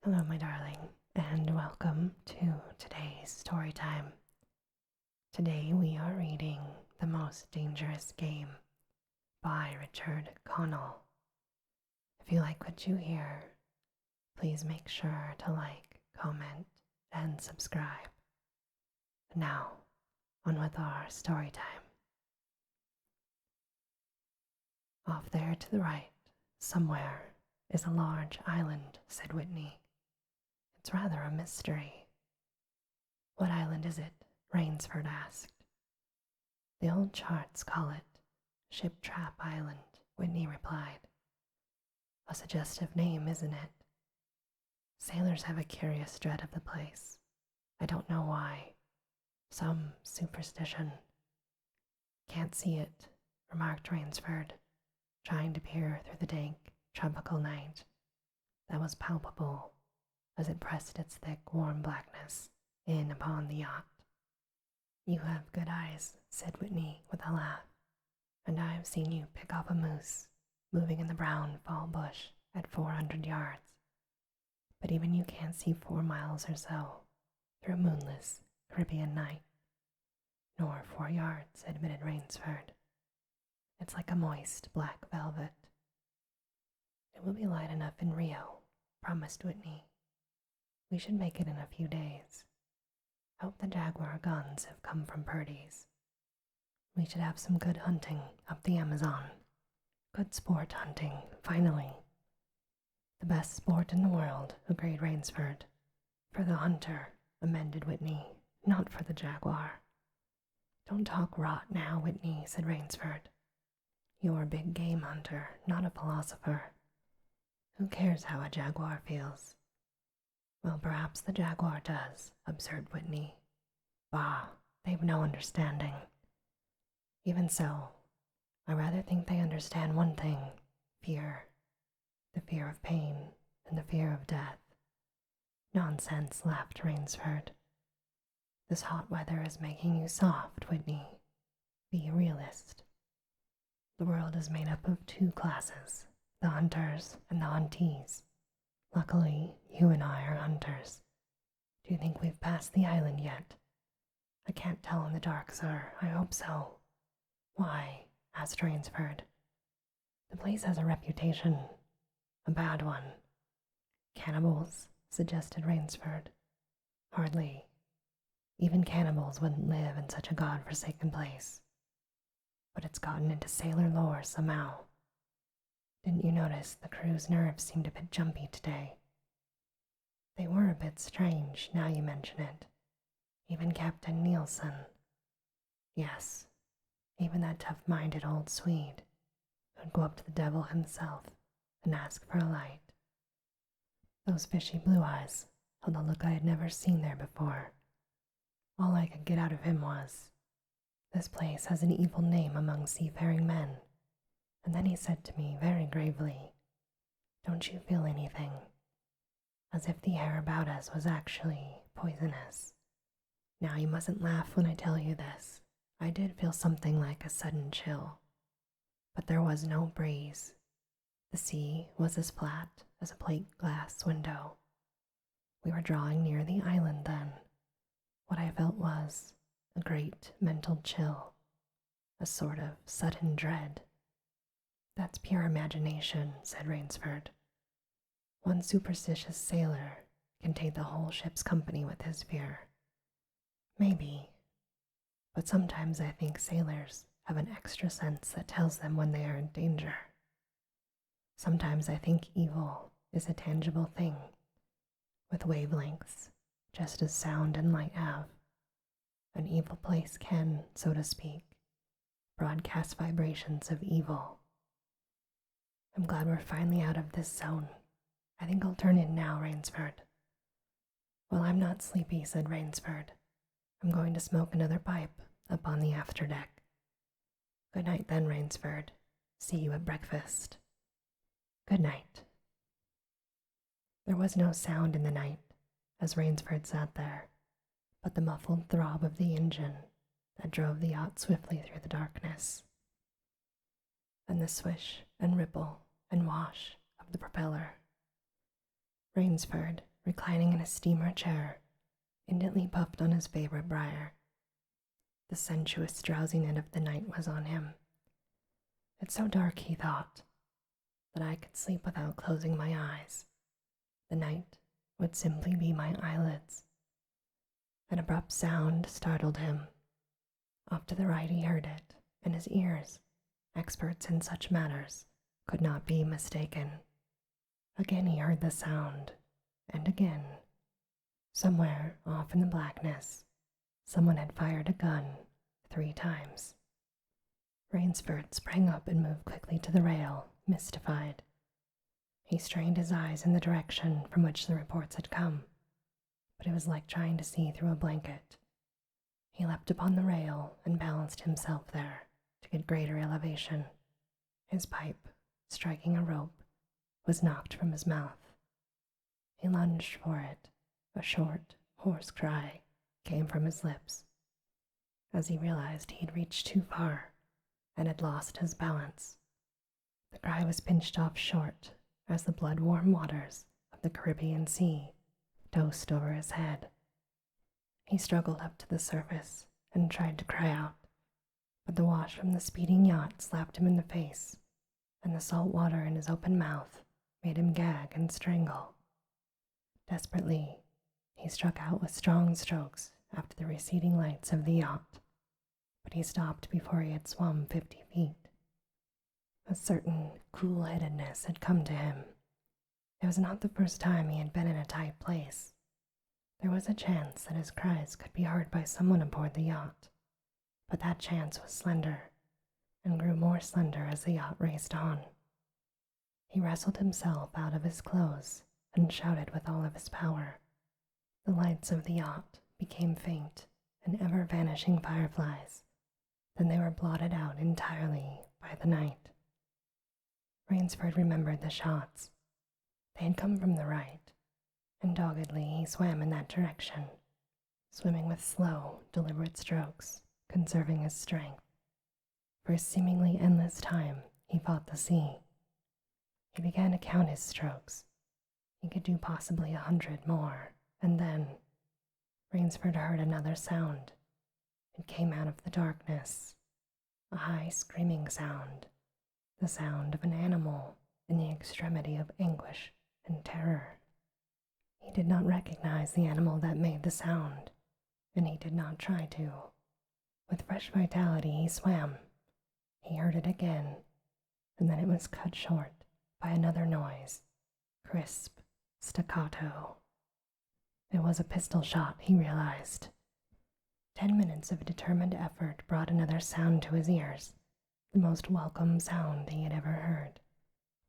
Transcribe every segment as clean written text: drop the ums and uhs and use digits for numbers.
Hello, my darling, and welcome to today's story time. Today we are reading The Most Dangerous Game by Richard Connell. If you like what you hear, please make sure to like, comment, and subscribe. Now, on with our story time. Off there to the right, somewhere, is a large island, said Whitney. It's rather a mystery. What island is it? Rainsford asked. The old charts call it Ship Trap Island, Whitney replied. A suggestive name, isn't it? Sailors have a curious dread of the place. I don't know why. Some superstition. Can't see it, remarked Rainsford, trying to peer through the dank, tropical night that was palpable as it pressed its thick, warm blackness in upon the yacht. You have good eyes, said Whitney with a laugh, and I have seen you pick off a moose moving in the brown fall bush at 400 yards. But even you can't see 4 miles or so through a moonless Caribbean night. Nor 4 yards, admitted Rainsford. It's like a moist black velvet. It will be light enough in Rio, promised Whitney. We should make it in a few days. Hope the Jaguar guns have come from Purdy's. We should have some good hunting up the Amazon. Good sport hunting, finally. The best sport in the world, agreed Rainsford. For the hunter, amended Whitney, not for the Jaguar. Don't talk rot now, Whitney, said Rainsford. You're a big game hunter, not a philosopher. Who cares how a Jaguar feels? Well, perhaps the Jaguar does, observed Whitney. Bah, they've no understanding. Even so, I rather think they understand one thing, fear. The fear of pain and the fear of death. Nonsense, laughed Rainsford. This hot weather is making you soft, Whitney. Be a realist. The world is made up of 2 classes, the hunters and the huntees. Luckily, you and I are hunters. Do you think we've passed the island yet? I can't tell in the dark, sir. I hope so. Why? Asked Rainsford. The place has a reputation. A bad one. Cannibals, suggested Rainsford. Hardly. Even cannibals wouldn't live in such a god-forsaken place. But it's gotten into sailor lore somehow. Didn't you notice the crew's nerves seemed a bit jumpy today? They were a bit strange, now you mention it. Even Captain Nielsen. Yes, even that tough-minded old Swede who'd go up to the devil himself and ask for a light. Those fishy blue eyes held a look I had never seen there before. All I could get out of him was, this place has an evil name among seafaring men. And then he said to me very gravely, Don't you feel anything? As if the air about us was actually poisonous. Now you mustn't laugh when I tell you this. I did feel something like a sudden chill. But there was no breeze. The sea was as flat as a plate glass window. We were drawing near the island then. What I felt was a great mental chill, a sort of sudden dread. That's pure imagination, said Rainsford. One superstitious sailor can take the whole ship's company with his fear. Maybe. But sometimes I think sailors have an extra sense that tells them when they are in danger. Sometimes I think evil is a tangible thing, with wavelengths, just as sound and light have. An evil place can, so to speak, broadcast vibrations of evil. I'm glad we're finally out of this zone. I think I'll turn in now, Rainsford. Well, I'm not sleepy, said Rainsford. I'm going to smoke another pipe up on the afterdeck. Good night then, Rainsford. See you at breakfast. Good night. There was no sound in the night as Rainsford sat there, but the muffled throb of the engine that drove the yacht swiftly through the darkness. and the swish and ripple and wash of the propeller. Rainsford, reclining in a steamer chair, indolently puffed on his favorite briar. The sensuous drowsiness of the night was on him. It's so dark, he thought, that I could sleep without closing my eyes. The night would simply be my eyelids. An abrupt sound startled him. Off to the right he heard it, and his ears, experts in such matters, could not be mistaken. Again he heard the sound, and again. Somewhere off in the blackness, someone had fired a gun 3 times. Rainsford sprang up and moved quickly to the rail, mystified. He strained his eyes in the direction from which the reports had come, but it was like trying to see through a blanket. He leapt upon the rail and balanced himself there to get greater elevation. His pipe, striking a rope, was knocked from his mouth. He lunged for it. A short, hoarse cry came from his lips. As he realized he had reached too far and had lost his balance, the cry was pinched off short as the blood-warm waters of the Caribbean Sea dosed over his head. He struggled up to the surface and tried to cry out, but the wash from the speeding yacht slapped him in the face, and the salt water in his open mouth made him gag and strangle. Desperately, he struck out with strong strokes after the receding lights of the yacht, but he stopped before he had swum 50 feet. A certain cool-headedness had come to him. It was not the first time he had been in a tight place. There was a chance that his cries could be heard by someone aboard the yacht, but that chance was slender, and grew more slender as the yacht raced on. He wrestled himself out of his clothes and shouted with all of his power. The lights of the yacht became faint and ever-vanishing fireflies. Then they were blotted out entirely by the night. Rainsford remembered the shots. They had come from the right, and doggedly he swam in that direction, swimming with slow, deliberate strokes, conserving his strength. For a seemingly endless time, he fought the sea. He began to count his strokes. He could do possibly 100 more, and then Rainsford heard another sound. It came out of the darkness, a high screaming sound, the sound of an animal in the extremity of anguish and terror. He did not recognize the animal that made the sound, and he did not try to. With fresh vitality he swam. He heard it again, and then it was cut short by another noise, crisp, staccato. It was a pistol shot, he realized. 10 minutes of determined effort brought another sound to his ears, the most welcome sound he had ever heard,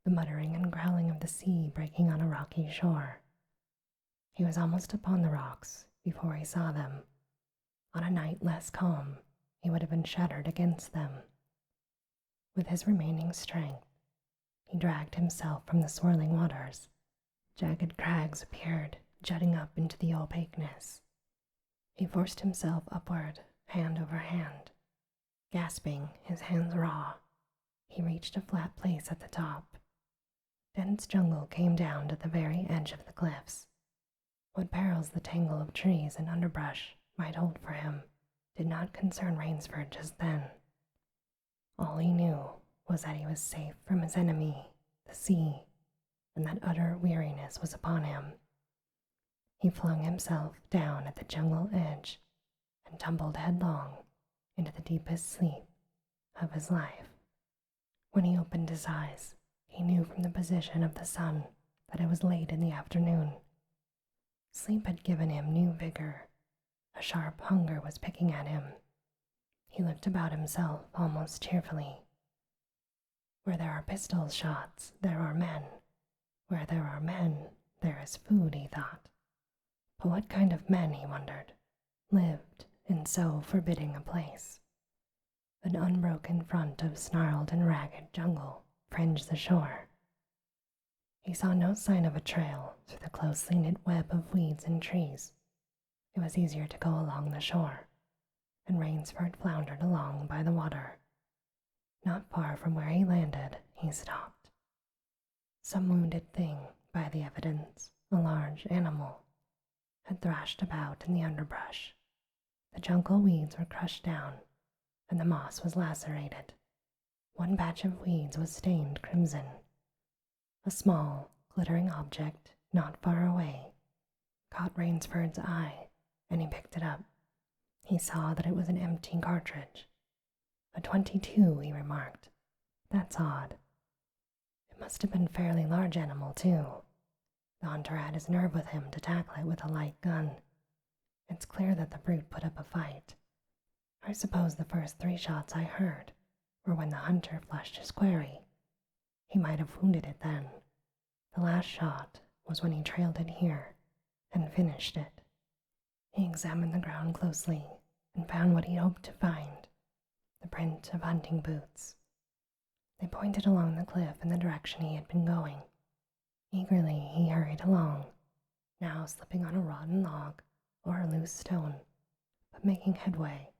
the muttering and growling of the sea breaking on a rocky shore. He was almost upon the rocks before he saw them. On a night less calm, he would have been shattered against them. With his remaining strength, he dragged himself from the swirling waters. Jagged crags appeared, jutting up into the opaqueness. He forced himself upward, hand over hand. Gasping, his hands raw, he reached a flat place at the top. Dense jungle came down to the very edge of the cliffs. What perils the tangle of trees and underbrush might hold for him did not concern Rainsford just then. All he knew was that he was safe from his enemy, the sea, and that utter weariness was upon him. He flung himself down at the jungle edge and tumbled headlong into the deepest sleep of his life. When he opened his eyes, he knew from the position of the sun that it was late in the afternoon. Sleep had given him new vigor. A sharp hunger was picking at him. He looked about himself almost cheerfully. Where there are pistol shots, there are men. Where there are men, there is food, he thought. But what kind of men, he wondered, lived in so forbidding a place? An unbroken front of snarled and ragged jungle fringed the shore. He saw no sign of a trail through the closely knit web of weeds and trees. It was easier to go along the shore, and Rainsford floundered along by the water. Not far from where he landed, he stopped. Some wounded thing, by the evidence, a large animal, had thrashed about in the underbrush. The jungle weeds were crushed down, and the moss was lacerated. One patch of weeds was stained crimson. A small, glittering object not far away caught Rainsford's eye, and he picked it up. He saw that it was an empty cartridge. A 22, he remarked. That's odd. It must have been a fairly large animal, too. The hunter had his nerve with him to tackle it with a light gun. It's clear that the brute put up a fight. I suppose the first 3 shots I heard were when the hunter flushed his quarry. He might have wounded it then. The last shot was when he trailed it here and finished it. He examined the ground closely and found what he hoped to find, the print of hunting boots. They pointed along the cliff in the direction he had been going. Eagerly he hurried along, now slipping on a rotten log or a loose stone, but making headway.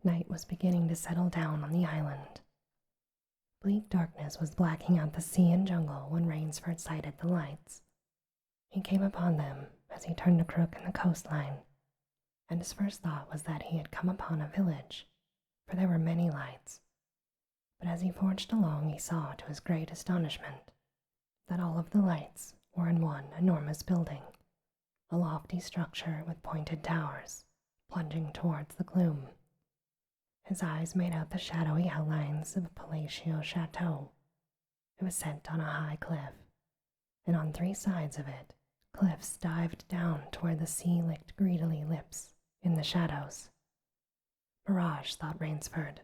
Night was beginning to settle down on the island. Bleak darkness was blacking out the sea and jungle when Rainsford sighted the lights. He came upon them as he turned a crook in the coastline, and his first thought was that he had come upon a village, for there were many lights. But as he forged along, he saw, to his great astonishment, that all of the lights were in one enormous building, a lofty structure with pointed towers, plunging towards the gloom. His eyes made out the shadowy outlines of a palatial chateau. It was set on a high cliff, and on 3 sides of it, cliffs dived down to where the sea licked greedily lips in the shadows. Mirage, thought Rainsford.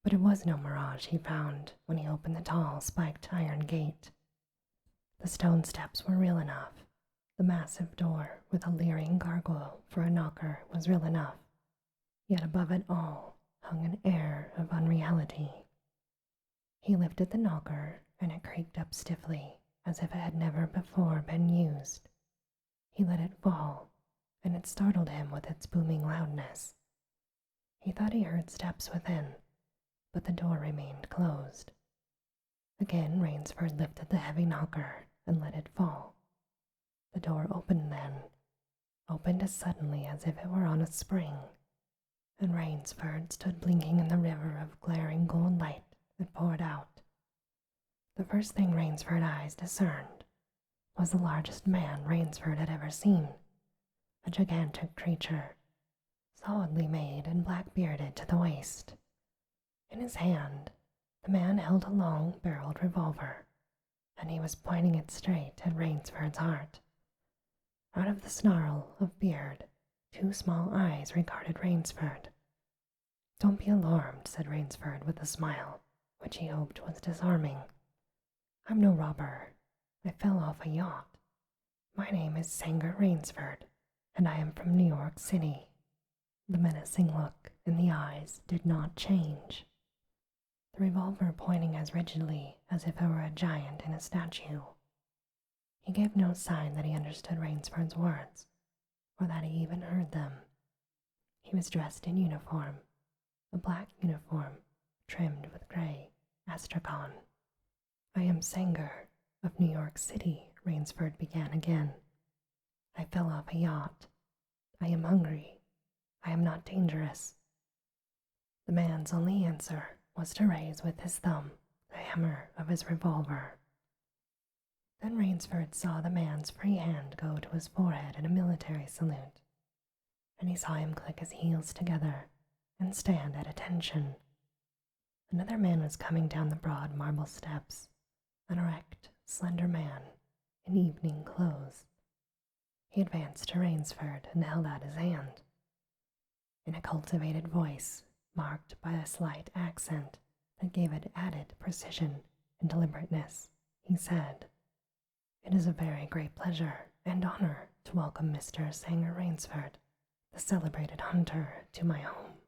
But it was no mirage he found when he opened the tall, spiked iron gate. The stone steps were real enough. The massive door with a leering gargoyle for a knocker was real enough. Yet above it all hung an air of unreality. He lifted the knocker, and it creaked up stiffly, as if it had never before been used. He let it fall, and it startled him with its booming loudness. He thought he heard steps within, but the door remained closed. Again Rainsford lifted the heavy knocker and let it fall. The door opened then, opened as suddenly as if it were on a spring, and Rainsford stood blinking in the river of glaring gold light that poured out. The first thing Rainsford's eyes discerned was the largest man Rainsford had ever seen, a gigantic creature, solidly made and black-bearded to the waist. In his hand, the man held a long-barreled revolver, and he was pointing it straight at Rainsford's heart. Out of the snarl of beard, 2 small eyes regarded Rainsford. "Don't be alarmed," said Rainsford with a smile, which he hoped was disarming. "I'm no robber. I fell off a yacht. My name is Sanger Rainsford, and I am from New York City." The menacing look in the eyes did not change, the revolver pointing as rigidly as if it were a giant in a statue. He gave no sign that he understood Rainsford's words, or that he even heard them. He was dressed in uniform, a black uniform trimmed with gray astrakhan. "I am Sanger of New York City," Rainsford began again. "I fell off a yacht. I am hungry. I am not dangerous." The man's only answer was to raise with his thumb the hammer of his revolver. Then Rainsford saw the man's free hand go to his forehead in a military salute, and he saw him click his heels together and stand at attention. Another man was coming down the broad marble steps, an erect, slender man in evening clothes. He advanced to Rainsford and held out his hand. In a cultivated voice, marked by a slight accent that gave it added precision and deliberateness, he said, "It is a very great pleasure and honor to welcome Mr. Sanger Rainsford, the celebrated hunter, to my home."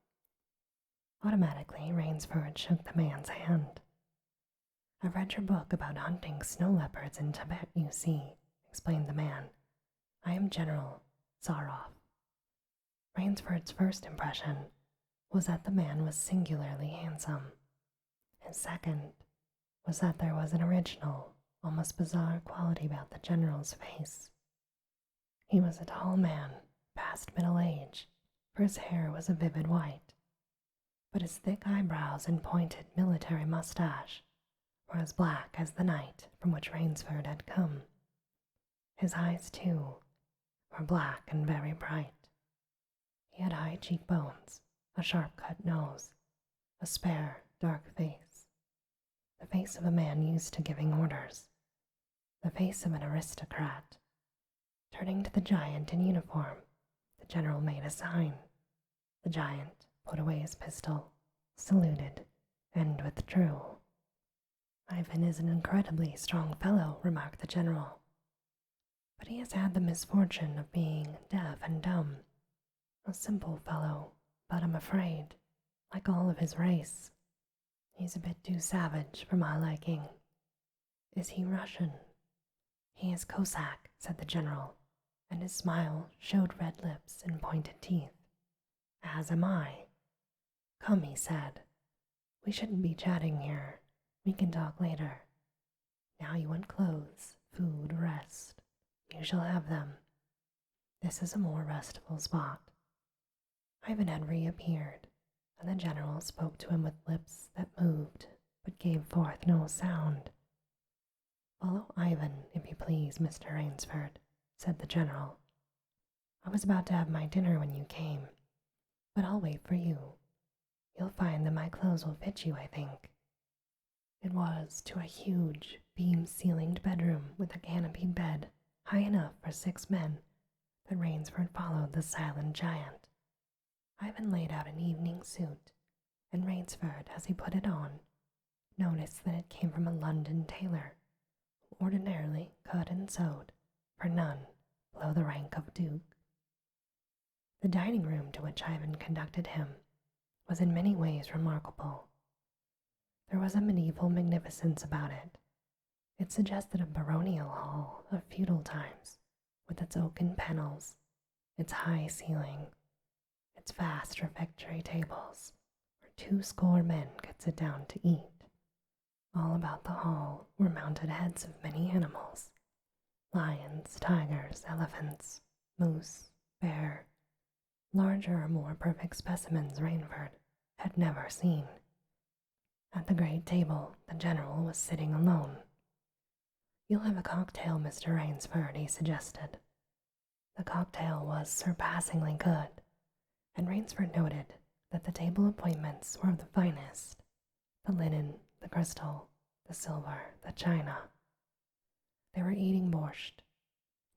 Automatically, Rainsford shook the man's hand. "I've read your book about hunting snow leopards in Tibet, you see," explained the man. "I am Generall Zaroff." Rainsford's first impression was that the man was singularly handsome. His second was that there was an original, almost bizarre quality about the general's face. He was a tall man, past middle age, for his hair was a vivid white, but his thick eyebrows and pointed military mustache were as black as the night from which Rainsford had come. His eyes, too, were black and very bright. He had high cheekbones, a sharp-cut nose, a spare, dark face, the face of a man used to giving orders, the face of an aristocrat. Turning to the giant in uniform, the general made a sign. The giant put away his pistol, saluted, and withdrew. Ivan is an incredibly strong fellow, remarked the general, but he has had the misfortune of being deaf and dumb. A simple fellow, but I'm afraid, like all of his race, he's a bit too savage for my liking. Is he Russian? He is Cossack, said the general, and his smile showed red lips and pointed teeth. As am I. Come, he said. We shouldn't be chatting here. We can talk later. Now you want clothes, food, rest. You shall have them. This is a more restful spot. Ivan had reappeared, and the general spoke to him with lips that moved but gave forth no sound. Follow Ivan, if you please, Mr. Rainsford, said the general. I was about to have my dinner when you came, but I'll wait for you. You'll find that my clothes will fit you, I think. It was to a huge, beam-ceilinged bedroom with a canopied bed high enough for 6 men that Rainsford followed the silent giant. Ivan laid out an evening suit, and Rainsford, as he put it on, noticed that it came from a London tailor, who ordinarily cut and sewed for none below the rank of duke. The dining room to which Ivan conducted him was in many ways remarkable. There was a medieval magnificence about it. It suggested a baronial hall of feudal times, with its oaken panels, its high ceiling, its vast refectory tables, where 20 men could sit down to eat. All about the hall were mounted heads of many animals: lions, tigers, elephants, moose, bear, larger or more perfect specimens Rainsford had never seen. At the great table, the general was sitting alone. You'll have a cocktail, Mr. Rainsford, he suggested. The cocktail was surpassingly good, and Rainsford noted that the table appointments were of the finest: the linen, the crystal, the silver, the china. They were eating borscht,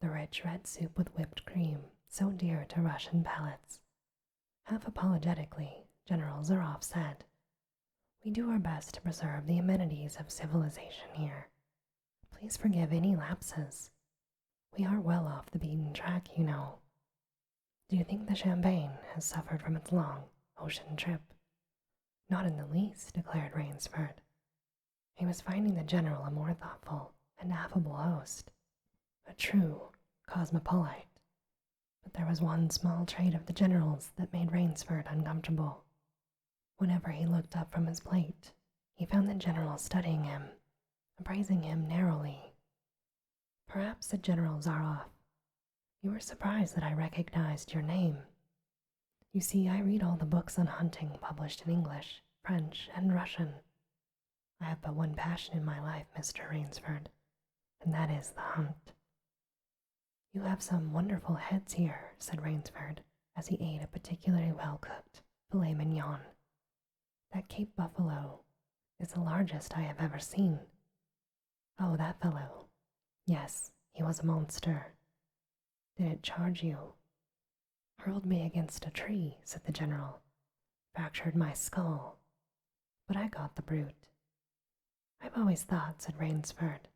the rich red soup with whipped cream so dear to Russian palates. Half apologetically, General Zaroff said, "We do our best to preserve the amenities of civilization here. Please forgive any lapses. We are well off the beaten track, you know. Do you think the champagne has suffered from its long ocean trip?" "Not in the least," declared Rainsford. He was finding the general a more thoughtful and affable host, a true cosmopolite. But there was one small trait of the general's that made Rainsford uncomfortable. Whenever he looked up from his plate, he found the general studying him, appraising him narrowly. "Perhaps," said General Zaroff, "you were surprised that I recognized your name. You see, I read all the books on hunting published in English, French, and Russian. I have but one passion in my life, Mr. Rainsford, and that is the hunt." "You have some wonderful heads here," said Rainsford, as he ate a particularly well-cooked filet mignon. "That Cape buffalo is the largest I have ever seen." "Oh, that fellow. Yes, he was a monster." "Did it charge you?" "Hurled me against a tree," said the general. "Fractured my skull. But I got the brute." "I've always thought," said Rainsford,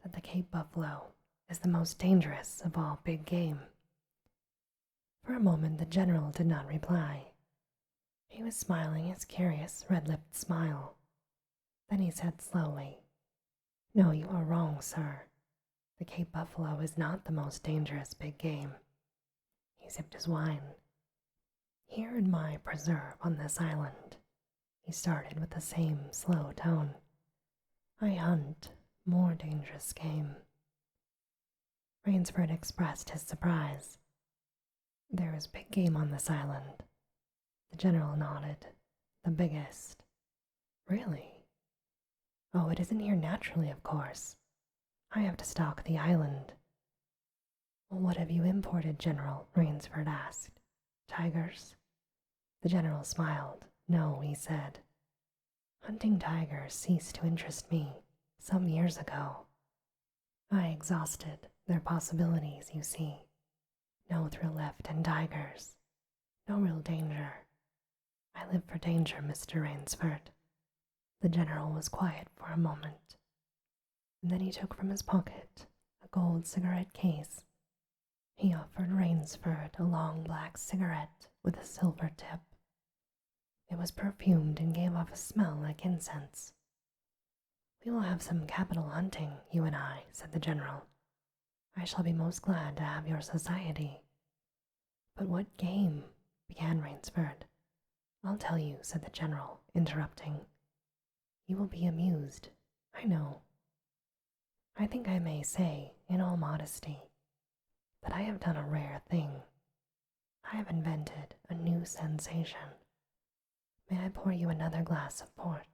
"that the Cape buffalo is the most dangerous of all big game." For a moment the general did not reply. He was smiling his curious red-lipped smile. Then he said slowly, "No, you are wrong, sir. The Cape buffalo is not the most dangerous big game." He sipped his wine. "Here in my preserve on this island," he started with the same slow tone, "I hunt more dangerous game. Rainsford expressed his surprise. There is big game on this island. The general nodded. The biggest. Really? Oh, it isn't here naturally, of course. I have to stock the island. Well, what have you imported, General? Rainsford asked. Tigers? The general smiled. No, he said. Hunting tigers ceased to interest me some years ago. I exhausted their possibilities, you see. No thrill left in tigers. No real danger. I live for danger, Mr. Rainsford. The general was quiet for a moment, and then he took from his pocket a gold cigarette case. He offered Rainsford a long black cigarette with a silver tip. It was perfumed and gave off a smell like incense. We will have some capital hunting, you and I, said the general. I shall be most glad to have your society. But what game? Began Rainsford. I'll tell you, said the general, interrupting. You will be amused, I know. I think I may say, in all modesty, that I have done a rare thing. I have invented a new sensation. May I pour you another glass of port?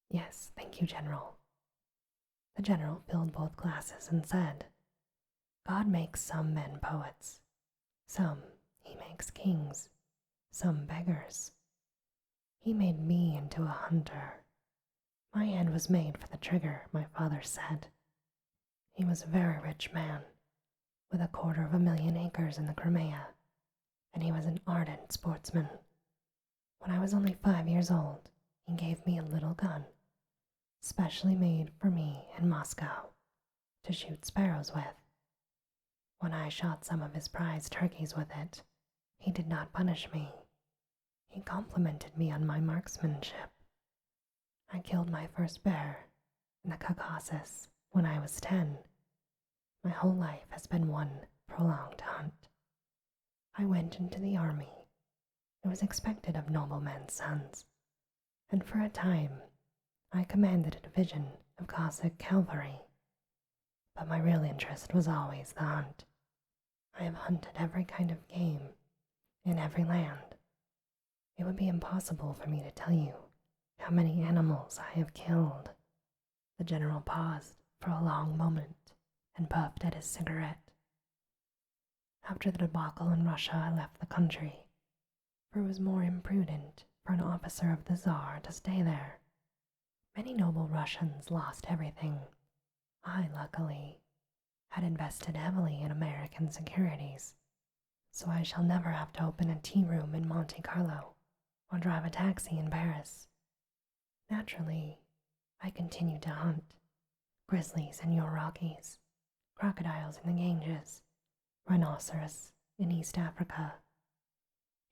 Yes, thank you, General. The general filled both glasses and said, God makes some men poets. Some he makes kings, some beggars. He made me into a hunter. My hand was made for the trigger, my father said. He was a very rich man, with 250,000 acres in the Crimea, and he was an ardent sportsman. When I was only 5 years old, he gave me a little gun, specially made for me in Moscow, to shoot sparrows with. When I shot some of his prize turkeys with it, he did not punish me. He complimented me on my marksmanship. I killed my first bear in the Caucasus when I was 10. My whole life has been one prolonged hunt. I went into the army. It was expected of noblemen's sons, and for a time I commanded a division of Cossack cavalry. But my real interest was always the hunt. I have hunted every kind of game in every land. It would be impossible for me to tell you how many animals I have killed. The general paused for a long moment and puffed at his cigarette. After the debacle in Russia, I left the country, for it was more imprudent for an officer of the Tsar to stay there. Many noble Russians lost everything. I, luckily, had invested heavily in American securities, so I shall never have to open a tea room in Monte Carlo or drive a taxi in Paris. Naturally, I continued to hunt grizzlies in your Rockies, crocodiles in the Ganges, rhinoceros in East Africa.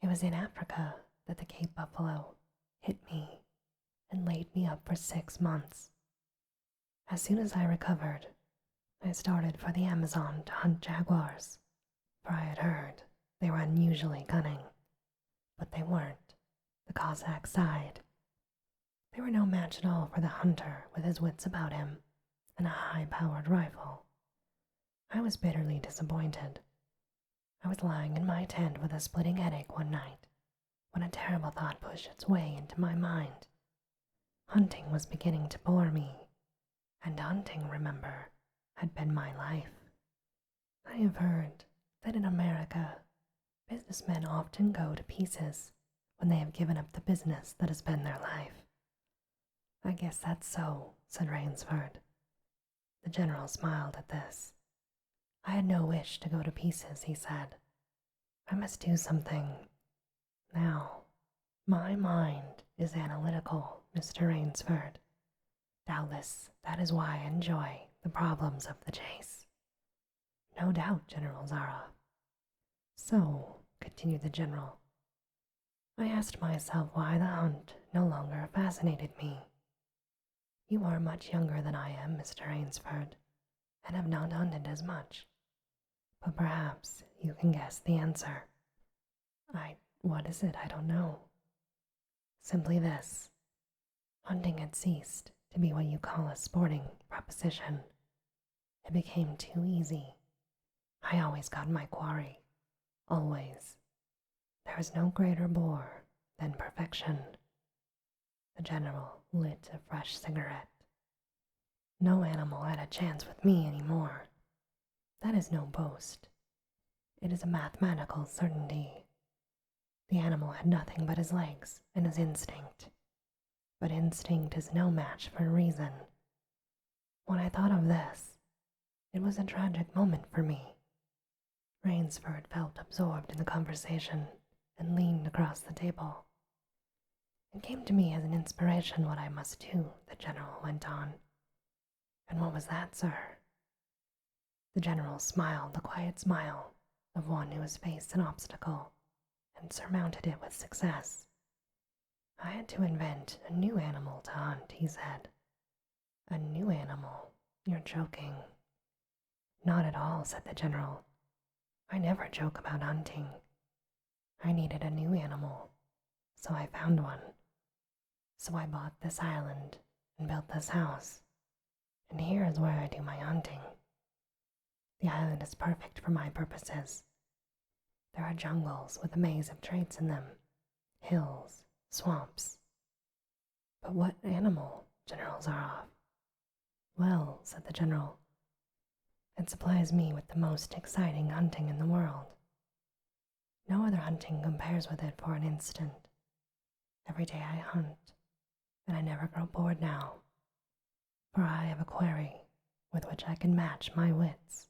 It was in Africa that the Cape buffalo hit me and laid me up for 6 months. As soon as I recovered, I started for the Amazon to hunt jaguars, for I had heard they were unusually cunning. But they weren't. The Cossack sighed. They were no match at all for the hunter with his wits about him and a high-powered rifle. I was bitterly disappointed. I was lying in my tent with a splitting headache one night when a terrible thought pushed its way into my mind. Hunting was beginning to bore me, and hunting, remember, had been my life. I have heard that in America, businessmen often go to pieces when they have given up the business that has been their life. I guess that's so, said Rainsford. The general smiled at this. I had no wish to go to pieces, he said. I must do something. Now, my mind is analytical, Mr. Rainsford. Doubtless that is why I enjoy the problems of the chase. No doubt, General Zaroff. So, continued the general, I asked myself why the hunt no longer fascinated me. You are much younger than I am, Mr. Rainsford, and have not hunted as much. But perhaps you can guess the answer. What is it? I don't know. Simply this. Hunting had ceased to be what you call a sporting proposition. It became too easy. I always got my quarry. Always. There is no greater bore than perfection. The general lit a fresh cigarette. No animal had a chance with me any more. That is no boast. It is a mathematical certainty. The animal had nothing but his legs and his instinct. But instinct is no match for reason. When I thought of this, it was a tragic moment for me. Rainsford felt absorbed in the conversation and leaned across the table. It came to me as an inspiration what I must do, the general went on. And what was that, sir? The general smiled the quiet smile of one who has faced an obstacle and surmounted it with success. I had to invent a new animal to hunt, he said. A new animal? You're joking. Not at all, said the general. I never joke about hunting. I needed a new animal, so I found one. So I bought this island and built this house, and here is where I do my hunting. The island is perfect for my purposes. There are jungles with a maze of traits in them, hills, swamps. But what animal, General Zaroff? Well, said the general, it supplies me with the most exciting hunting in the world. No other hunting compares with it for an instant. Every day I hunt, and I never grow bored now, for I have a quarry with which I can match my wits.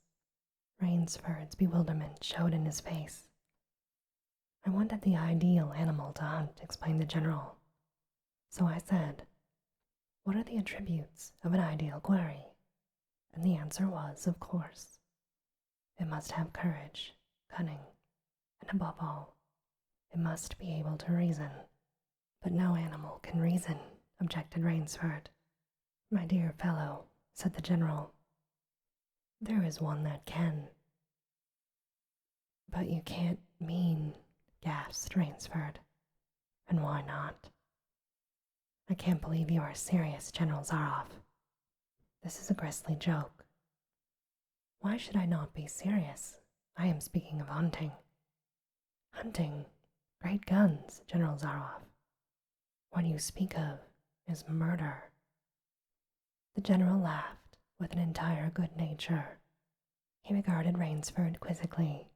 Rainsford's bewilderment showed in his face. I wanted the ideal animal to hunt, explained the general. So I said, what are the attributes of an ideal quarry? And the answer was, of course, it must have courage, cunning, and above all, it must be able to reason. But no animal can reason, objected Rainsford. My dear fellow, said the general, there is one that can. But you can't mean, gasped Rainsford. And why not? I can't believe you are serious, General Zaroff. This is a grisly joke. Why should I not be serious? I am speaking of hunting. Hunting? Great guns, General Zaroff. What you speak of is murder. The general laughed with an entire good nature. He regarded Rainsford quizzically.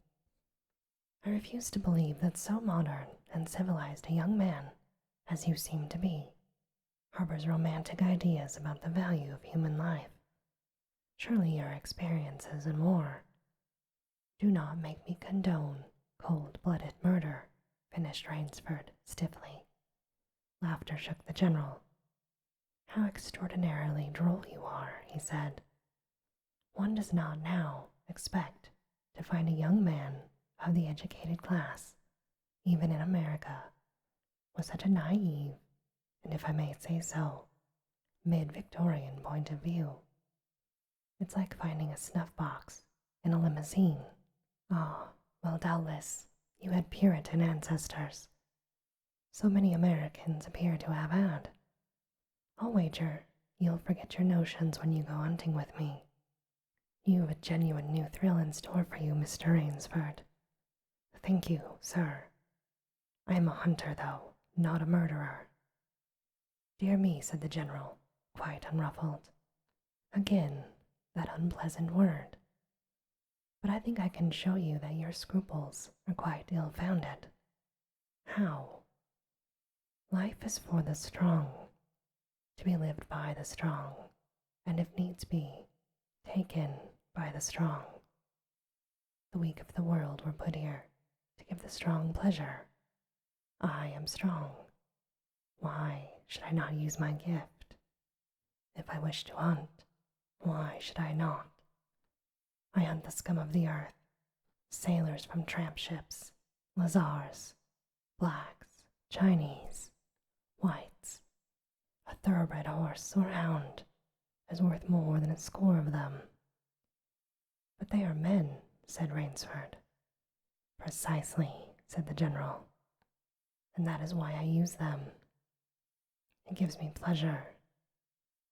I refuse to believe that so modern and civilized a young man as you seem to be harbors romantic ideas about the value of human life. Surely your experiences in war do not make me condone cold-blooded murder, finished Rainsford stiffly. Laughter shook the general. How extraordinarily droll you are, he said. One does not now expect to find a young man of the educated class, even in America, with such a naive, and if I may say so, mid-Victorian point of view. It's like finding a snuff box in a limousine. Ah, well, doubtless you had Puritan ancestors. So many Americans appear to have had. I'll wager you'll forget your notions when you go hunting with me. You've a genuine new thrill in store for you, Mr. Rainsford. Thank you, sir. I am a hunter, though, not a murderer. Dear me, said the general, quite unruffled. Again, that unpleasant word. But I think I can show you that your scruples are quite ill-founded. How? Life is for the strong, to be lived by the strong, and if needs be, taken by the strong. The weak of the world were put here to give the strong pleasure. I am strong. Why should I not use my gift? If I wish to hunt, why should I not? I hunt the scum of the earth, sailors from tramp ships, Lazars, blacks, Chinese, whites. A thoroughbred horse or hound is worth more than a score of them. But they are men, said Rainsford. Precisely, said the general, and that is why I use them. It gives me pleasure.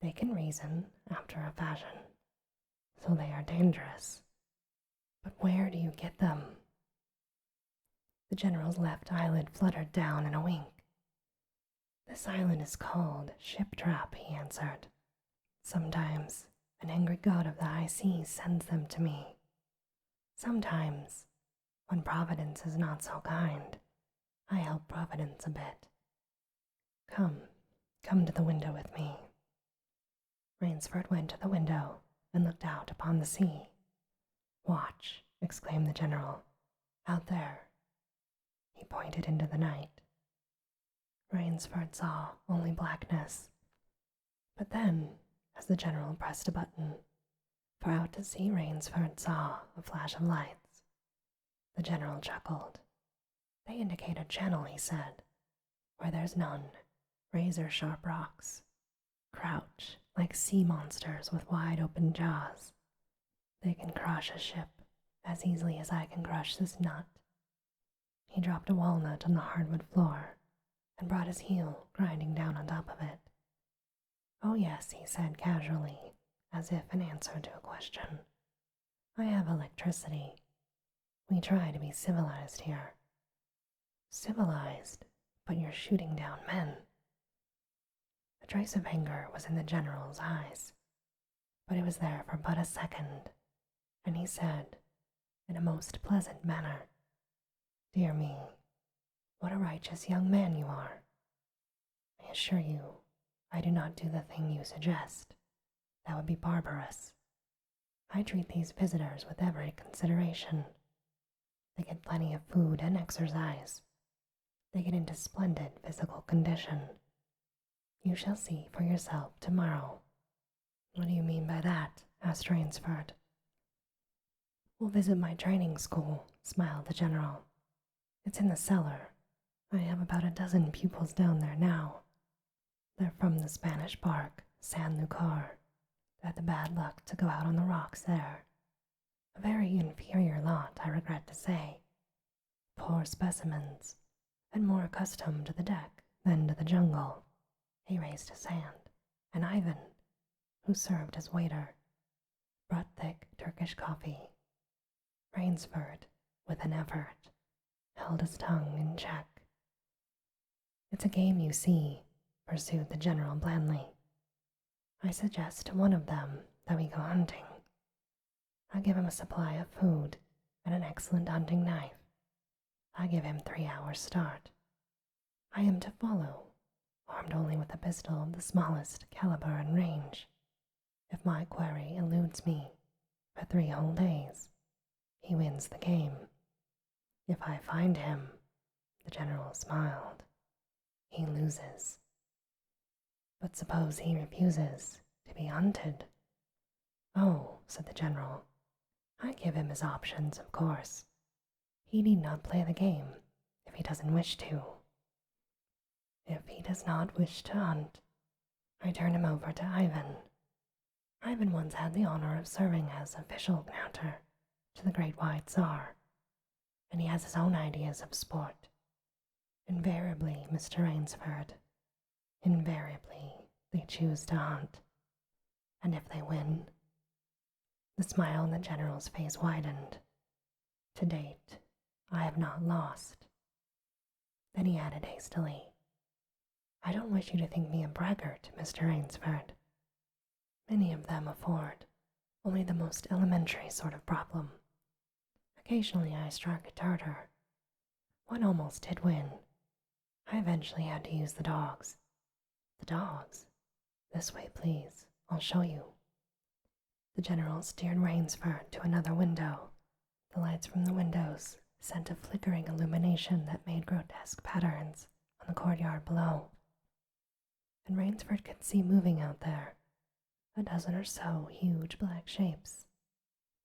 They can reason after a fashion, so they are dangerous. But where do you get them? The general's left eyelid fluttered down in a wink. This island is called Shiptrap, he answered. Sometimes an angry god of the high seas sends them to me. Sometimes, when Providence is not so kind, I help Providence a bit. Come to the window with me. Rainsford went to the window and looked out upon the sea. Watch, exclaimed the general. Out there. He pointed into the night. Rainsford saw only blackness. But then, as the general pressed a button, for out to sea Rainsford saw a flash of lights. The general chuckled. They indicate a channel, he said, where there's none, razor-sharp rocks. Crouch like sea monsters with wide-open jaws. They can crush a ship as easily as I can crush this nut. He dropped a walnut on the hardwood floor and brought his heel grinding down on top of it. Oh yes, he said casually, as if in answer to a question. I have electricity. We try to be civilized here. Civilized, but you're shooting down men. A trace of anger was in the general's eyes, but it was there for but a second, and he said, in a most pleasant manner, Dear me, what a righteous young man you are. I assure you, I do not do the thing you suggest. That would be barbarous. I treat these visitors with every consideration. They get plenty of food and exercise. They get into splendid physical condition. You shall see for yourself tomorrow. What do you mean by that? Asked Rainsford. We'll visit my training school, smiled the general. It's in the cellar. I have about a dozen pupils down there now. They're from the Spanish bark, San Lucar. They had the bad luck to go out on the rocks there. A very inferior lot, I regret to say. Poor specimens, and more accustomed to the deck than to the jungle. He raised his hand, and Ivan, who served as waiter, brought thick Turkish coffee. Rainsford, with an effort, held his tongue in check. It's a game, you see, pursued the general blandly. I suggest to one of them that we go hunting. I give him a supply of food and an excellent hunting knife. I give him 3 hours' start. I am to follow, armed only with a pistol of the smallest caliber and range. If my quarry eludes me for 3 whole days, he wins the game. If I find him, the general smiled, he loses. But suppose he refuses to be hunted? Oh, said the general, I give him his options, of course. He need not play the game if he doesn't wish to. If he does not wish to hunt, I turn him over to Ivan. Ivan once had the honor of serving as official counter to the great white Tsar, and he has his own ideas of sport. Invariably, Mr. Rainsford, invariably they choose to hunt. And if they win, the smile on the general's face widened. To date, I have not lost. Then he added hastily, I don't wish you to think me a braggart, Mr. Rainsford. Many of them afford only the most elementary sort of problem. Occasionally I struck a Tartar. One almost did win. I eventually had to use the dogs. The dogs? This way, please. I'll show you. The general steered Rainsford to another window. The lights from the windows sent a flickering illumination that made grotesque patterns on the courtyard below. And Rainsford could see moving out there a dozen or so huge black shapes.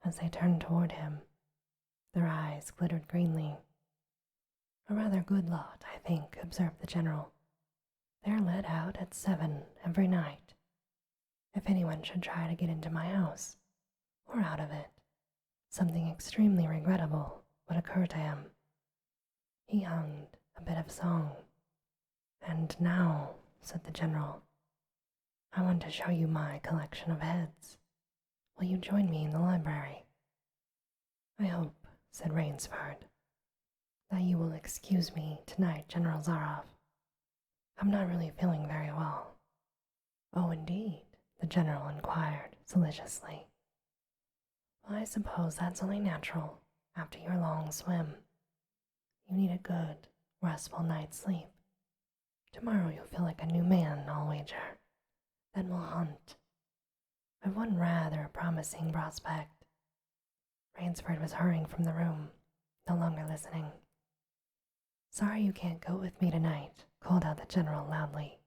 As they turned toward him, their eyes glittered greenly. A rather good lot, I think, observed the general. They're let out at 7 every night. If anyone should try to get into my house, or out of it, something extremely regrettable would occur to him. He hummed a bit of song. And now, said the general, I want to show you my collection of heads. Will you join me in the library? I hope, said Rainsford, that you will excuse me tonight, General Zaroff. I'm not really feeling very well. Oh, indeed, the general inquired solicitously. Well, I suppose that's only natural after your long swim. You need a good, restful night's sleep. Tomorrow you'll feel like a new man, I'll wager. Then we'll hunt. I've one rather promising prospect. Rainsford was hurrying from the room, no longer listening. Sorry you can't go with me tonight, called out the general loudly.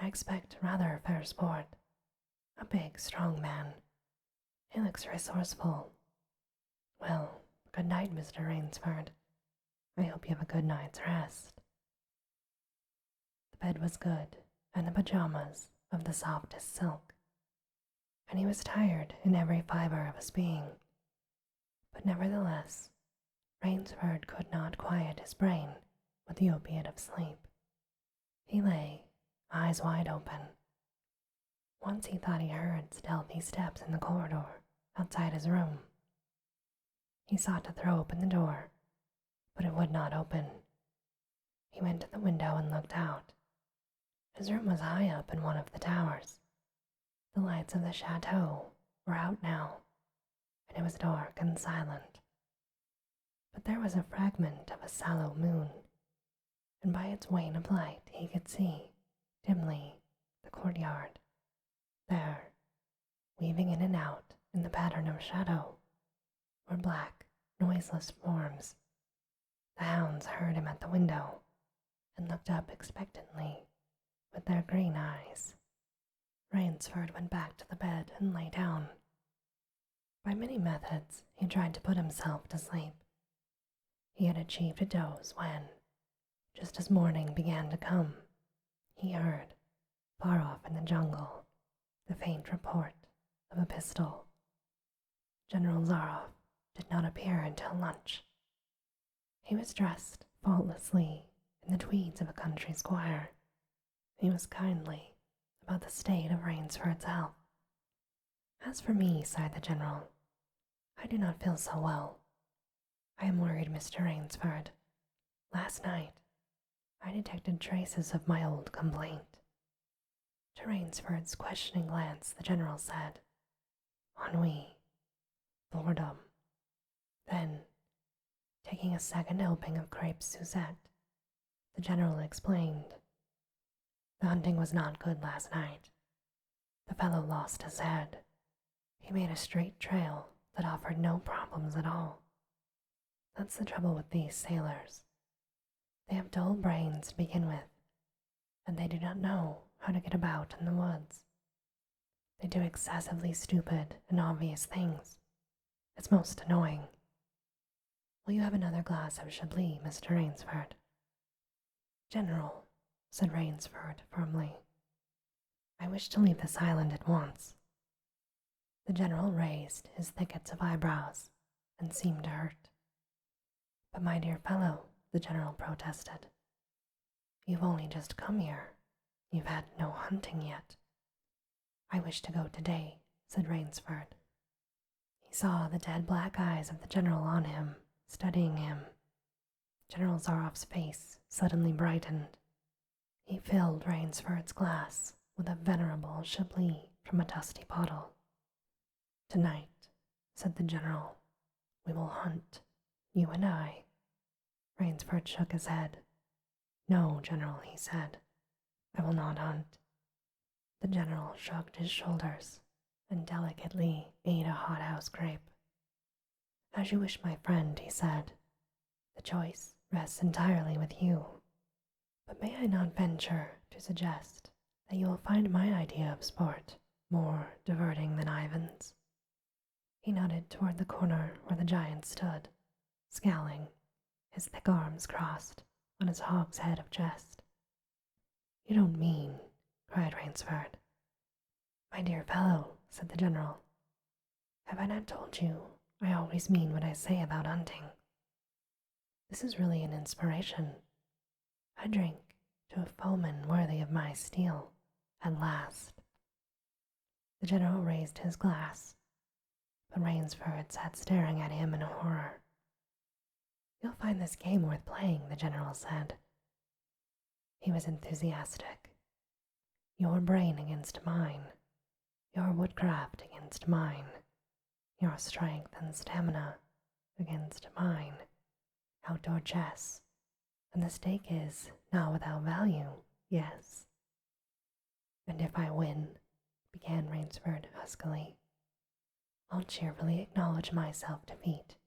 I expect rather fair sport. A big, strong man. He looks resourceful. Well, good night, Mr. Rainsford. I hope you have a good night's rest. The bed was good, and the pajamas of the softest silk, and he was tired in every fiber of his being. But nevertheless, Rainsford could not quiet his brain with the opiate of sleep. He lay, eyes wide open. Once he thought he heard stealthy steps in the corridor outside his room. He sought to throw open the door, but it would not open. He went to the window and looked out. His room was high up in one of the towers. The lights of the chateau were out now, and it was dark and silent. But there was a fragment of a sallow moon, and by its wane of light he could see, dimly, the courtyard. There, weaving in and out in the pattern of shadow, were black, noiseless forms. The hounds heard him at the window, and looked up expectantly with their green eyes. Rainsford went back to the bed and lay down. By many methods he tried to put himself to sleep. He had achieved a doze when, just as morning began to come, he heard, far off in the jungle, the faint report of a pistol. General Zaroff did not appear until lunch. He was dressed faultlessly in the tweeds of a country squire. He was kindly about the state of Rainsford's health. As for me, sighed the general, I do not feel so well. I am worried, Mr. Rainsford. Last night, I detected traces of my old complaint. To Rainsford's questioning glance, the general said, ennui, boredom. Then, taking a second helping of crepe Suzette, the general explained, the hunting was not good last night. The fellow lost his head. He made a straight trail that offered no problems at all. That's the trouble with these sailors. They have dull brains to begin with, and they do not know how to get about in the woods. They do excessively stupid and obvious things. It's most annoying. Will you have another glass of Chablis, Mr. Rainsford? General, said Rainsford firmly, I wish to leave this island at once. The general raised his thickets of eyebrows and seemed to hurt. But my dear fellow, the general protested, you've only just come here. You've had no hunting yet. I wish to go today, said Rainsford. He saw the dead black eyes of the general on him, studying him. General Zaroff's face suddenly brightened. He filled Rainsford's glass with a venerable Chablis from a dusty bottle. Tonight, said the general, we will hunt, you and I. Rainsford shook his head. No, General, he said, I will not hunt. The general shrugged his shoulders and delicately ate a hothouse grape. As you wish, my friend, he said. The choice rests entirely with you. But may I not venture to suggest that you will find my idea of sport more diverting than Ivan's? He nodded toward the corner where the giant stood, scowling, his thick arms crossed on his hogshead of chest. You don't mean, cried Rainsford. My dear fellow, said the general, have I not told you I always mean what I say about hunting? This is really an inspiration. I drink to a foeman worthy of my steel, at last. The general raised his glass, but Rainsford sat staring at him in horror. "You'll find this game worth playing," the general said. He was enthusiastic. "Your brain against mine, your woodcraft against mine, your strength and stamina against mine, outdoor chess, and the stake is not without value, yes." "And if I win," began Rainsford huskily, "I'll cheerfully acknowledge myself defeat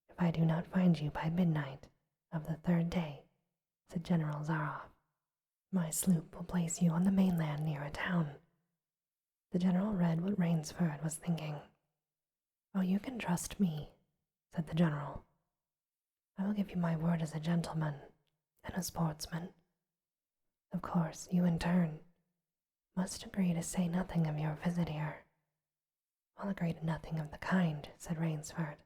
if I do not find you by midnight of the third day," said General Zaroff. "My sloop will place you on the mainland near a town." The general read what Rainsford was thinking. "Oh, you can trust me," said the general. "I will give you my word as a gentleman and a sportsman. Of course, you in turn must agree to say nothing of your visit here." "I'll agree to nothing of the kind," said Rainsford.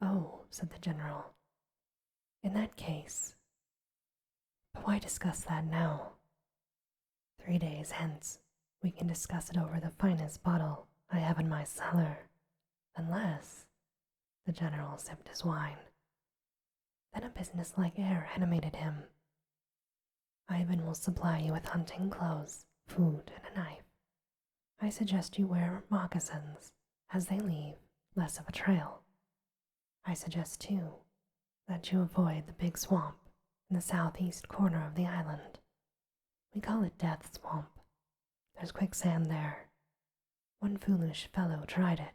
"Oh," said the general, "in that case, but why discuss that now? 3 days hence we can discuss it over the finest bottle I have in my cellar, unless—" the general sipped his wine. Then a businesslike air animated him. "Ivan will supply you with hunting clothes, food, and a knife. I suggest you wear moccasins, as they leave less of a trail. I suggest, too, that you avoid the big swamp in the southeast corner of the island. We call it Death Swamp. There's quicksand there. One foolish fellow tried it.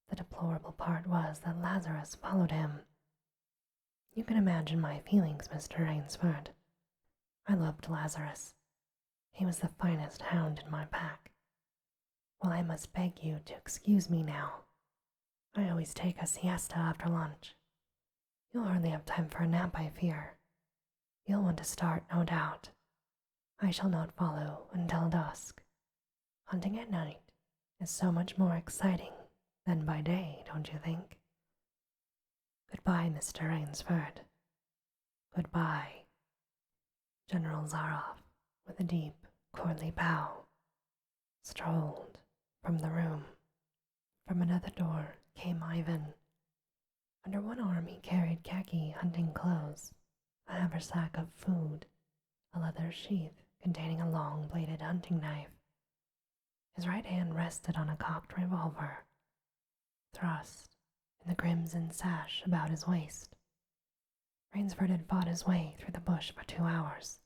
The deplorable part was that Lazarus followed him. You can imagine my feelings, Mr. Rainsford. I loved Lazarus. He was the finest hound in my pack. Well, I must beg you to excuse me now. I always take a siesta after lunch. You'll hardly have time for a nap, I fear. You'll want to start, no doubt. I shall not follow until dusk. Hunting at night is so much more exciting than by day, don't you think? Goodbye, Mr. Rainsford. Goodbye." General Zaroff, with a deep, courtly bow, strolled from the room. From another door came Ivan. Under one arm he carried khaki hunting clothes, a haversack of food, a leather sheath containing a long-bladed hunting knife. His right hand rested on a cocked revolver, thrust in the crimson sash about his waist. Rainsford had fought his way through the bush for 2 hours.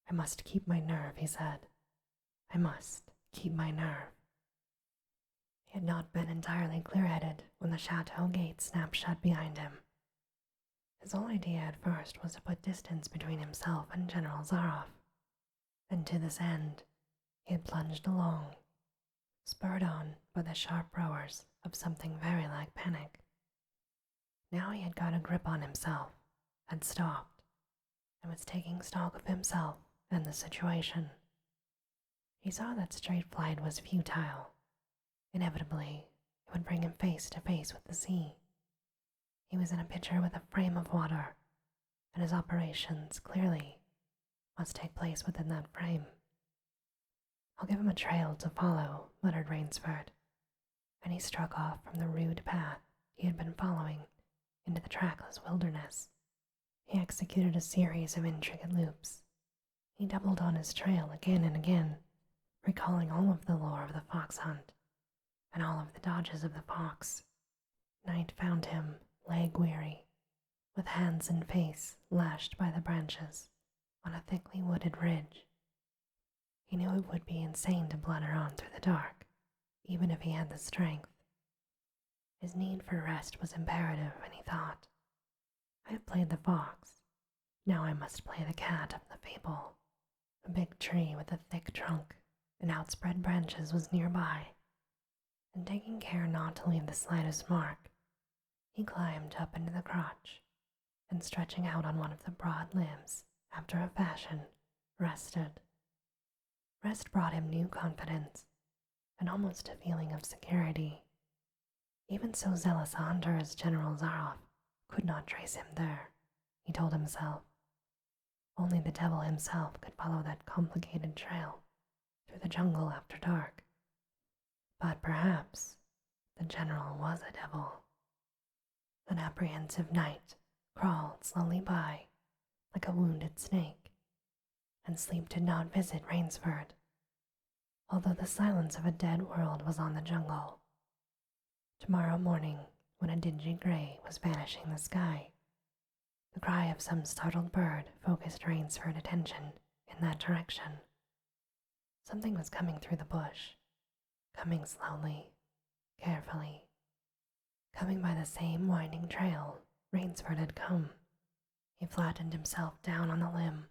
"I must keep my nerve," he said. "I must keep my nerve." He had not been entirely clear-headed when the chateau gate snapped shut behind him. His whole idea at first was to put distance between himself and General Zaroff, and to this end he had plunged along, spurred on by the sharp rowers of something very like panic. Now he had got a grip on himself, had stopped, and was taking stock of himself and the situation. He saw that straight flight was futile. Inevitably, it would bring him face to face with the sea. He was in a pitcher with a frame of water, and his operations, clearly, must take place within that frame. "I'll give him a trail to follow," muttered Rainsford, and he struck off from the rude path he had been following into the trackless wilderness. He executed a series of intricate loops. He doubled on his trail again and again, recalling all of the lore of the fox hunt and all of the dodges of the fox. Night found him, leg-weary, with hands and face lashed by the branches on a thickly wooded ridge. He knew it would be insane to blunder on through the dark, even if he had the strength. His need for rest was imperative, and he thought, "I have played the fox. Now I must play the cat of the fable." A big tree with a thick trunk and outspread branches was nearby, and taking care not to leave the slightest mark, he climbed up into the crotch, and stretching out on one of the broad limbs after a fashion, rested. Rest brought him new confidence, and almost a feeling of security. Even so zealous a hunter as General Zaroff could not trace him there, he told himself. Only the devil himself could follow that complicated trail through the jungle after dark, But perhaps the general was a devil. An apprehensive night crawled slowly by like a wounded snake, and sleep did not visit Rainsford, although the silence of a dead world was on the jungle. Tomorrow morning, when a dingy gray was vanishing the sky, the cry of some startled bird focused Rainsford's attention in that direction. Something was coming through the bush, coming slowly, carefully, coming by the same winding trail Rainsford had come. He flattened himself down on the limb,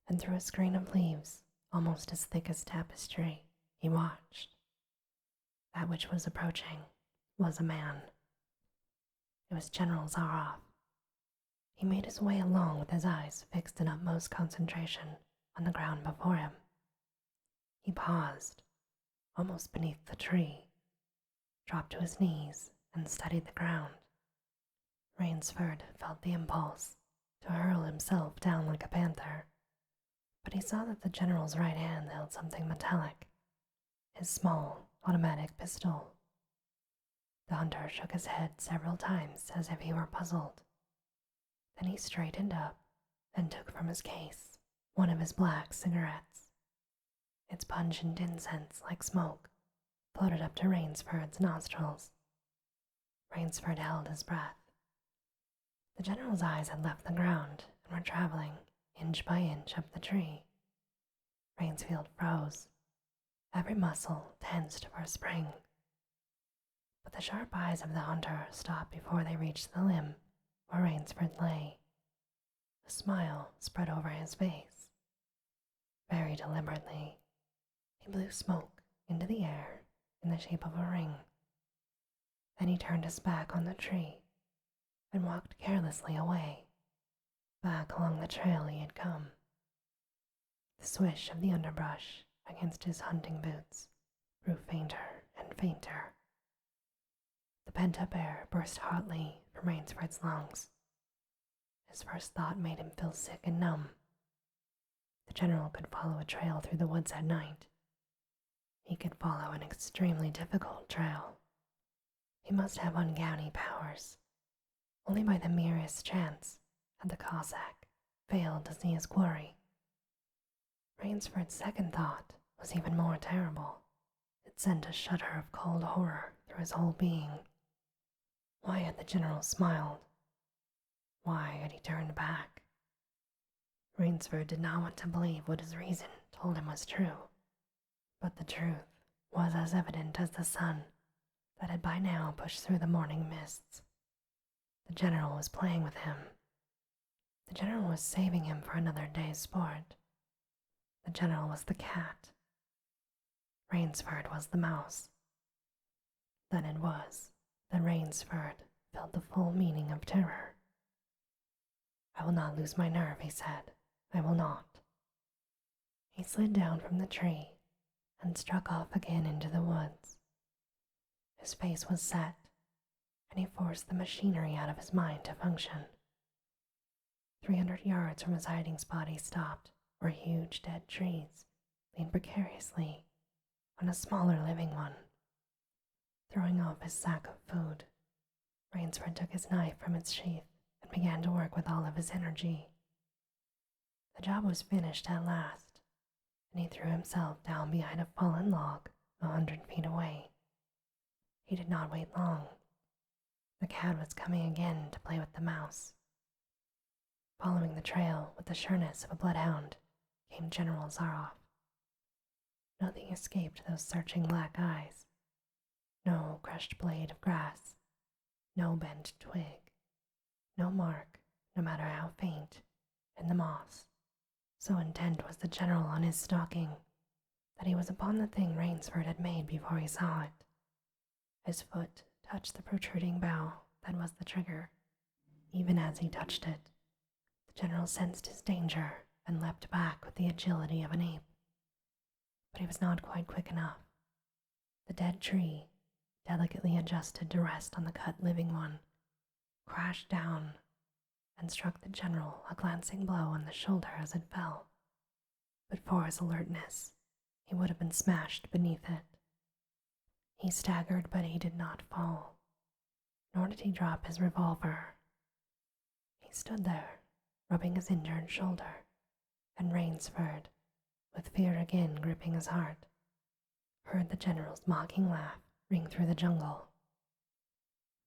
and through a screen of leaves, almost as thick as tapestry, he watched. That which was approaching was a man. It was Generall Zaroff. He made his way along with his eyes fixed in utmost concentration on the ground before him. He paused, almost beneath the tree, dropped to his knees, and studied the ground. Rainsford felt the impulse to hurl himself down like a panther, but he saw that the general's right hand held something metallic, his small automatic pistol. The hunter shook his head several times as if he were puzzled. Then he straightened up and took from his case one of his black cigarettes. Its pungent incense, like smoke, floated up to Rainsford's nostrils. Rainsford held his breath. The general's eyes had left the ground and were traveling inch by inch up the tree. Rainsford froze, every muscle tensed for a spring. But the sharp eyes of the hunter stopped before they reached the limb where Rainsford lay. A smile spread over his face. Very deliberately, he blew smoke into the air in the shape of a ring. Then he turned his back on the tree and walked carelessly away, back along the trail he had come. The swish of the underbrush against his hunting boots grew fainter and fainter. The pent-up air burst hotly from Rainsford's lungs. His first thought made him feel sick and numb. The general could follow a trail through the woods at night. He could follow an extremely difficult trail. He must have uncanny powers. Only by the merest chance had the Cossack failed to see his quarry. Rainsford's second thought was even more terrible. It sent a shudder of cold horror through his whole being. Why had the general smiled? Why had he turned back? Rainsford did not want to believe what his reason told him was true, but the truth was as evident as the sun that had by now pushed through the morning mists. The general was playing with him. The general was saving him for another day's sport. The general was the cat. Rainsford was the mouse. Then it was that Rainsford felt the full meaning of terror. "I will not lose my nerve," he said. "I will not." He slid down from the tree and struck off again into the woods. His face was set, and he forced the machinery out of his mind to function. 300 yards from his hiding spot he stopped, where huge dead trees leaned precariously on a smaller living one. Throwing off his sack of food, Rainsford took his knife from its sheath and began to work with all of his energy. The job was finished at last, and he threw himself down behind a fallen log 100 feet away. He did not wait long. The cat was coming again to play with the mouse. Following the trail with the sureness of a bloodhound came Generall Zaroff. Nothing escaped those searching black eyes. No crushed blade of grass, no bent twig, no mark, no matter how faint, in the moss. So intent was the general on his stalking that he was upon the thing Rainsford had made before he saw it. His foot touched the protruding bough that was the trigger. Even as he touched it, the general sensed his danger and leapt back with the agility of an ape. But he was not quite quick enough. The dead tree, delicately adjusted to rest on the cut living one, crashed down and struck the general a glancing blow on the shoulder as it fell. But for his alertness, he would have been smashed beneath it. He staggered, but he did not fall, nor did he drop his revolver. He stood there, rubbing his injured shoulder, and Rainsford, with fear again gripping his heart, heard the General's mocking laugh ring through the jungle.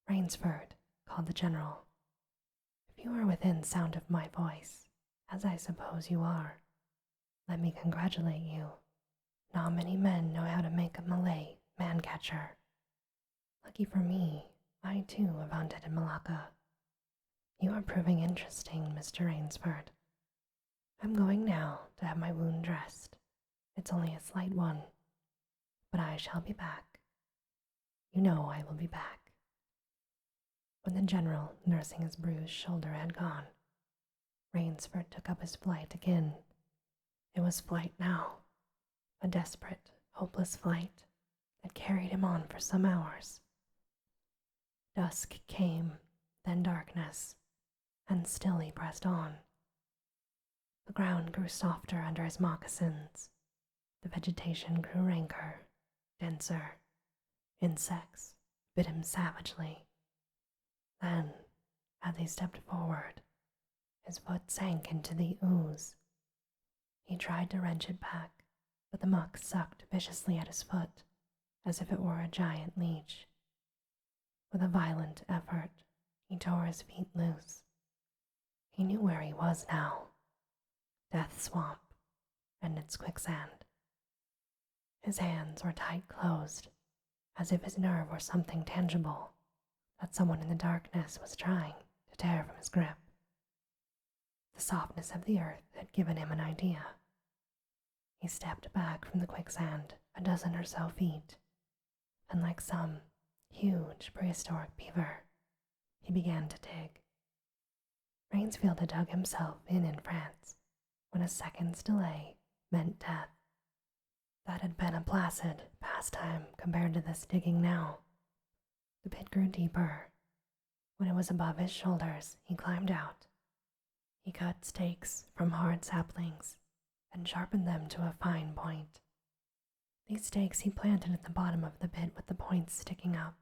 "Rainsford," called the General, "if you are within sound of my voice, as I suppose you are, let me congratulate you. Not many men know how to make a Malay man-catcher. Lucky for me, I too have hunted in Malacca. You are proving interesting, Mr. Rainsford. I'm going now to have my wound dressed. It's only a slight one, but I shall be back. You know I will be back." When the General, nursing his bruised shoulder, had gone, Rainsford took up his flight again. It was flight now, a desperate, hopeless flight that carried him on for some hours. Dusk came, then darkness, and still he pressed on. The ground grew softer under his moccasins. The vegetation grew ranker, denser. Insects bit him savagely. Then, as he stepped forward, his foot sank into the ooze. He tried to wrench it back, but the muck sucked viciously at his foot, as if it were a giant leech. With a violent effort, he tore his feet loose. He knew where he was now. Death Swamp and its quicksand. His hands were tight closed, as if his nerve were something tangible that someone in the darkness was trying to tear from his grip. The softness of the earth had given him an idea. He stepped back from the quicksand a dozen or so feet, and like some huge prehistoric beaver, he began to dig. Rainsfield had dug himself in France when a second's delay meant death. That had been a placid pastime compared to this digging now. The pit grew deeper. When it was above his shoulders, he climbed out. He cut stakes from hard saplings and sharpened them to a fine point. These stakes he planted at the bottom of the pit with the points sticking up.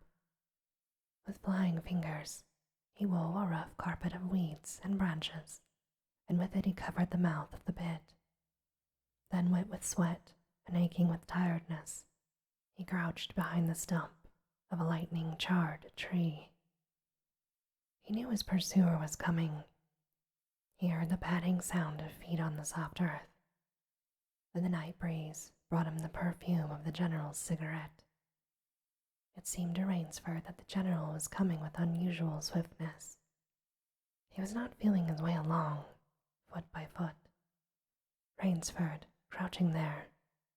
With flying fingers, he wove a rough carpet of weeds and branches, and with it he covered the mouth of the pit. Then, wet with sweat and aching with tiredness, he crouched behind the stump of a lightning-charred tree. He knew his pursuer was coming. He heard the padding sound of feet on the soft earth, and the night breeze brought him the perfume of the General's cigarette. It seemed to Rainsford that the General was coming with unusual swiftness. He was not feeling his way along, foot by foot. Rainsford, crouching there,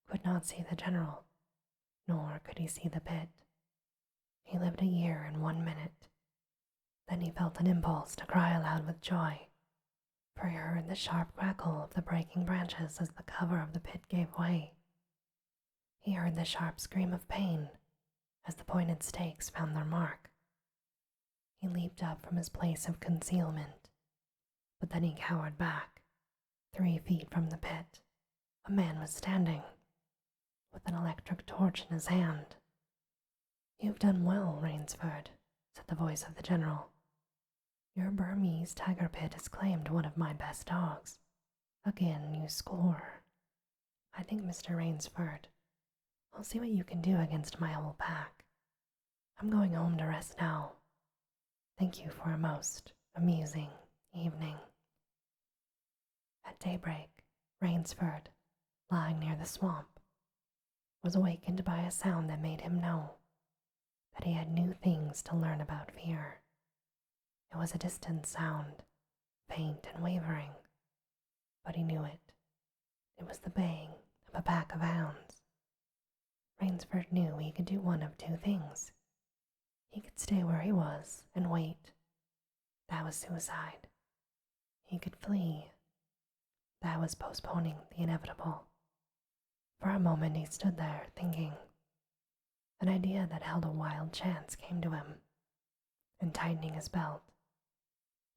could not see the General, nor could he see the pit. He lived a year in 1 minute. Then he felt an impulse to cry aloud with joy, for he heard the sharp crackle of the breaking branches as the cover of the pit gave way. He heard the sharp scream of pain as the pointed stakes found their mark. He leaped up from his place of concealment, but then he cowered back. 3 feet from the pit, a man was standing, with an electric torch in his hand. "You've done well, Rainsford," said the voice of the General. "Your Burmese tiger pit has claimed one of my best dogs. Again you score. I think, Mr. Rainsford, I'll see what you can do against my whole pack. I'm going home to rest now. Thank you for a most amusing evening." At daybreak, Rainsford, lying near the swamp, was awakened by a sound that made him know that he had new things to learn about fear. It was a distant sound, faint and wavering, but he knew it. It was the baying of a pack of hounds. Rainsford knew he could do one of 2 things. He could stay where he was and wait. That was suicide. He could flee. That was postponing the inevitable. For a moment he stood there thinking. An idea that held a wild chance came to him, and tightening his belt,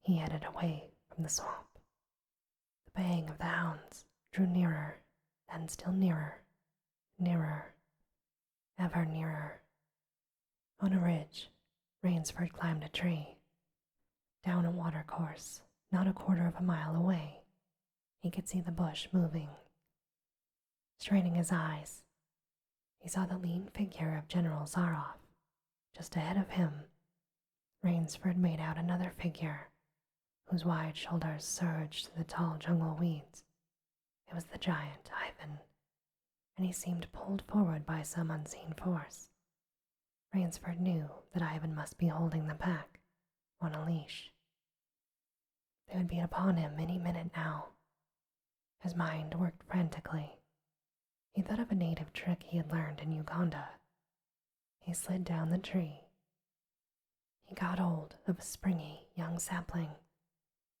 he headed away from the swamp. The baying of the hounds drew nearer, then still nearer, nearer, ever nearer, On a ridge, Rainsford climbed a tree. Down a watercourse, not a quarter of a mile away, he could see the bush moving. Straining his eyes, he saw the lean figure of Generall Zaroff. Just ahead of him, Rainsford made out another figure, whose wide shoulders surged through the tall jungle weeds. It was the giant Ivan, and he seemed pulled forward by some unseen force. Rainsford knew that Ivan must be holding the pack on a leash. They would be upon him any minute now. His mind worked frantically. He thought of a native trick he had learned in Uganda. He slid down the tree. He got hold of a springy young sapling,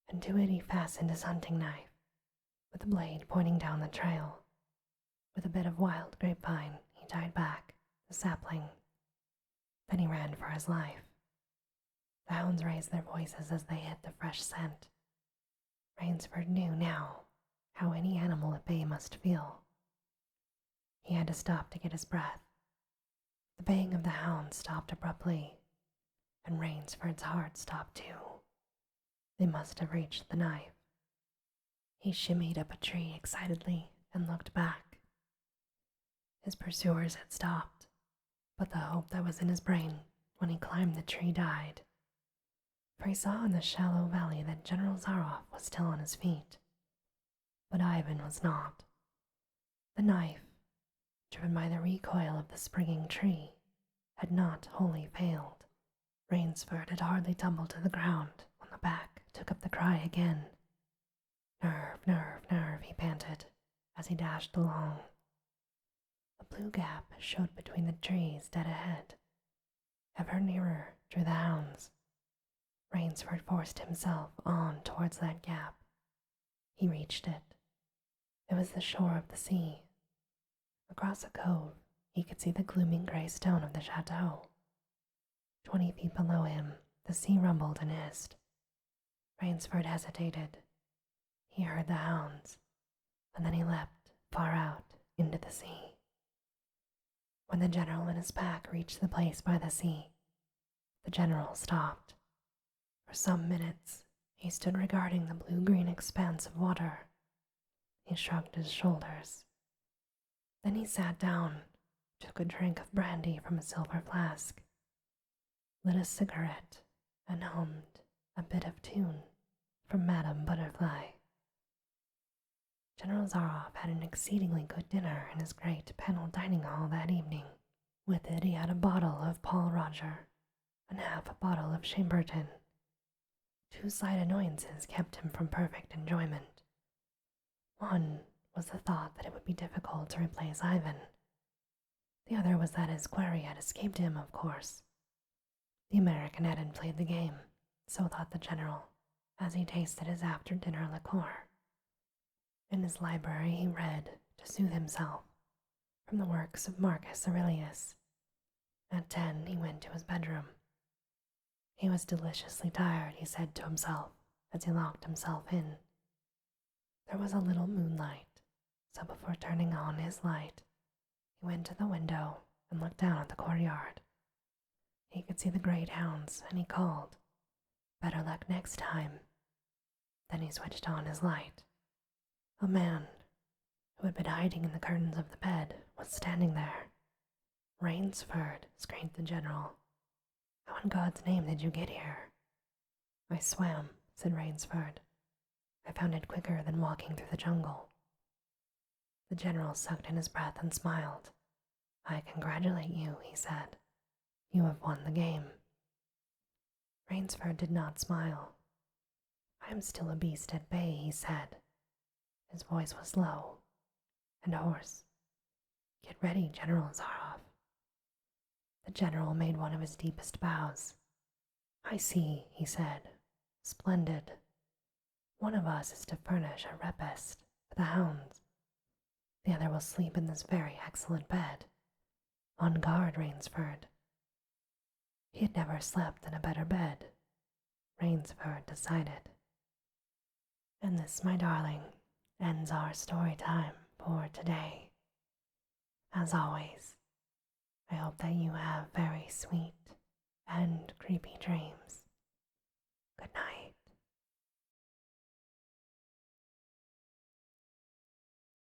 and to it he fastened his hunting knife, with the blade pointing down the trail. With a bit of wild grapevine, he tied back the sapling. Then he ran for his life. The hounds raised their voices as they hit the fresh scent. Rainsford knew now how any animal at bay must feel. He had to stop to get his breath. The baying of the hounds stopped abruptly, and Rainsford's heart stopped too. They must have reached the knife. He shimmied up a tree excitedly and looked back. His pursuers had stopped, but the hope that was in his brain when he climbed the tree died, for he saw in the shallow valley that Generall Zaroff was still on his feet. But Ivan was not. The knife, driven by the recoil of the springing tree, had not wholly failed. Rainsford had hardly tumbled to the ground when the pack took up the cry again. Nerve, nerve, nerve, he panted as he dashed along. A blue gap showed between the trees dead ahead. Ever nearer drew the hounds. Rainsford forced himself on towards that gap. He reached it. It was the shore of the sea. Across a cove, he could see the glooming gray stone of the chateau. 20 feet below him, the sea rumbled and hissed. Rainsford hesitated. He heard the hounds, and then he leapt far out into the sea. When the general and his pack reached the place by the sea, the general stopped. For some minutes, he stood regarding the blue-green expanse of water. He shrugged his shoulders. Then he sat down, took a drink of brandy from a silver flask, lit a cigarette, and hummed a bit of tune from Madame Butterfly. Generall Zaroff had an exceedingly good dinner in his great panelled dining hall that evening. With it he had a bottle of Paul Roger and half a bottle of Chambertin. Two slight annoyances kept him from perfect enjoyment. One was the thought that it would be difficult to replace Ivan. The other was that his quarry had escaped him, of course. The American hadn't played the game, so thought the general, as he tasted his after-dinner liqueur. In his library he read, to soothe himself, from the works of Marcus Aurelius. At 10 he went to his bedroom. He was deliciously tired, he said to himself, as he locked himself in. There was a little moonlight, so before turning on his light, he went to the window and looked down at the courtyard. He could see the great hounds, and he called, "Better luck next time." Then he switched on his light. A man, who had been hiding in the curtains of the bed, was standing there. "Rainsford," screamed the general. "How in God's name did you get here?" "I swam," said Rainsford. "I found it quicker than walking through the jungle." The general sucked in his breath and smiled. "I congratulate you," he said. "You have won the game." Rainsford did not smile. "I am still a beast at bay," he said. His voice was low and hoarse. "Get ready, Generall Zaroff." The general made one of his deepest bows. "I see," he said. "Splendid. One of us is to furnish a repast for the hounds. The other will sleep in this very excellent bed. On guard, Rainsford." He had never slept in a better bed, Rainsford decided. And this, my darling, ends our story time for today. As always, I hope that you have very sweet and creepy dreams. Good night.